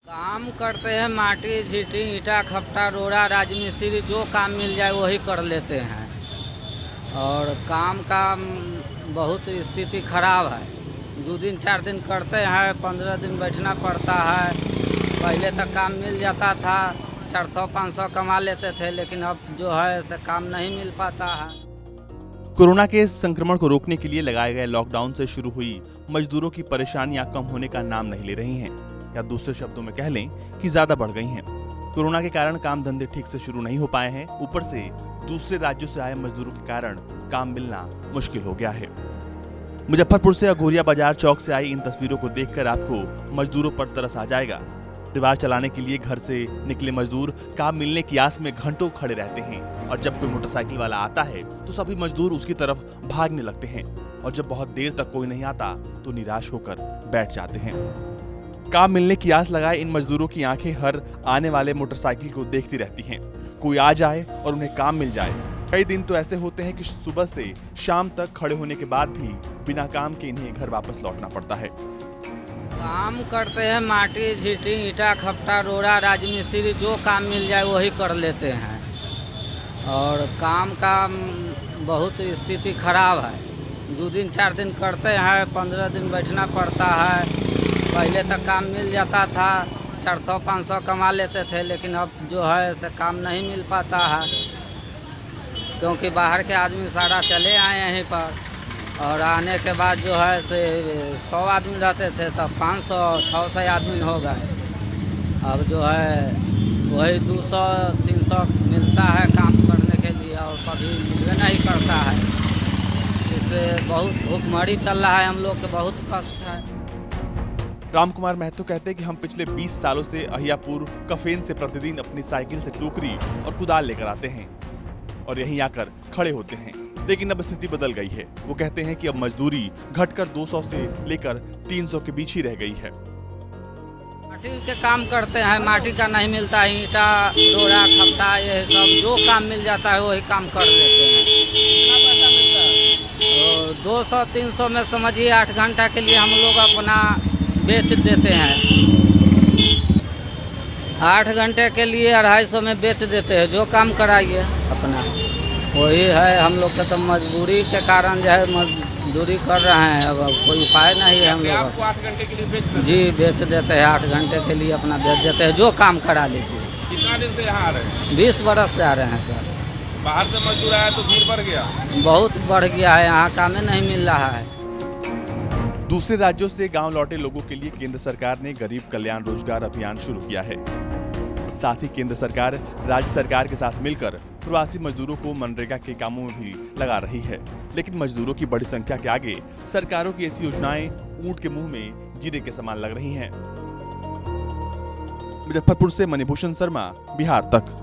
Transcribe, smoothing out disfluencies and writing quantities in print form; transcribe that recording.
काम करते हैं, माटी झीटी ईटा खपटा रोड़ा राजमिस्त्री, जो काम मिल जाए वही कर लेते हैं। और काम का बहुत स्थिति खराब है। 2 दिन 4 दिन करते हैं, 15 दिन बैठना पड़ता है। पहले तक काम मिल जाता था, 400-500 कमा लेते थे, लेकिन अब जो है से काम नहीं मिल पाता है। कोरोना के संक्रमण को रोकने के लिए लगाए गए लॉकडाउन से शुरू हुई मजदूरों की परेशानियां कम होने का नाम नहीं ले रही हैं, या दूसरे शब्दों में कह लें कि ज्यादा बढ़ गई हैं। कोरोना के कारण काम धंधे ठीक से शुरू नहीं हो पाए हैं, ऊपर से दूसरे राज्यों से आए मजदूरों के कारण काम मिलना मुश्किल हो गया है। मुजफ्फरपुर से अघोरिया बाजार चौक से आई इन तस्वीरों को देखकर आपको मजदूरों पर तरस आ जाएगा। परिवार चलाने के लिए घर से निकले मजदूर काम मिलने की आस में घंटों खड़े रहते हैं, और जब कोई मोटरसाइकिल वाला आता है तो सभी मजदूर उसकी तरफ भागने लगते हैं, और जब बहुत देर तक कोई नहीं आता तो निराश होकर बैठ जाते हैं। काम मिलने की आस लगाए इन मजदूरों की आंखें हर आने वाले मोटरसाइकिल को देखती रहती हैं, कोई आ जाए और उन्हें काम मिल जाए। कई दिन तो ऐसे होते हैं कि सुबह से शाम तक खड़े होने के बाद भी बिना काम के इन्हें घर वापस लौटना पड़ता है। काम करते हैं, माटी झीटी ईटा खपटा रोड़ा राजमिस्त्री, जो काम मिल जाए वही कर लेते हैं। और काम का बहुत स्थिति खराब है। 2 दिन 4 दिन करते हैं, 15 दिन बैठना पड़ता है। पहले तक काम मिल जाता था, 400-500 कमा लेते थे, लेकिन अब जो है से काम नहीं मिल पाता है, क्योंकि बाहर के आदमी सारा चले आए यहीं पर। और आने के बाद जो है से 100 आदमी रहते थे, तब 500-600 आदमी हो गए। अब जो है वही 200-300 मिलता है काम करने के लिए, और कभी मिलवे नहीं करता है। इससे बहुत भूखमरी चल रहा है, हम लोग के बहुत कष्ट है। राम कुमार महतो कहते हैं कि हम पिछले 20 सालों से अहियापुर कफेन से प्रतिदिन अपनी साइकिल से टोकरी और कुदाल लेकर आते हैं और यहीं आकर खड़े होते हैं, लेकिन अब स्थिति बदल गई है। वो कहते हैं कि अब मजदूरी घटकर 200 से लेकर 300 के बीच ही रह गई है। माटी के काम करते हैं, माटी का नहीं मिलता है, ईटा रोड़ा खपटा ये सब जो काम मिल जाता है वही काम कर लेते हैं। कितना पैसा मिलता है? तो 200-300 में समझिए 8 घंटा के लिए हम लोग अपना बेच देते हैं। 8 घंटे के लिए 250 में बेच देते हैं, जो काम कराइए अपना वही है। हम लोग का तो मजबूरी के कारण जो है मजदूरी कर रहे हैं, अब कोई उपाय नहीं है। हम लोग आपको 8 घंटे के लिए बेच देते हैं? जी बेच देते हैं, 8 घंटे के लिए अपना बेच देते हैं, जो काम करा लीजिए। कितना दिन से यहाँ आ रहे हैं? 20 बरस से आ रहे हैं सर। बाहर से मजदूर आया तो भीड़ बढ़ गया? बहुत बढ़ गया है, यहाँ काम नहीं मिल रहा है। दूसरे राज्यों से गांव लौटे लोगों के लिए केंद्र सरकार ने गरीब कल्याण रोजगार अभियान शुरू किया है। साथ ही केंद्र सरकार राज्य सरकार के साथ मिलकर प्रवासी मजदूरों को मनरेगा के कामों में भी लगा रही है, लेकिन मजदूरों की बड़ी संख्या के आगे सरकारों की ऐसी योजनाएं ऊंट के मुंह में जीरे के समान लग रही हैं। मुजफ्फरपुर से मणिभूषण शर्मा, बिहार तक।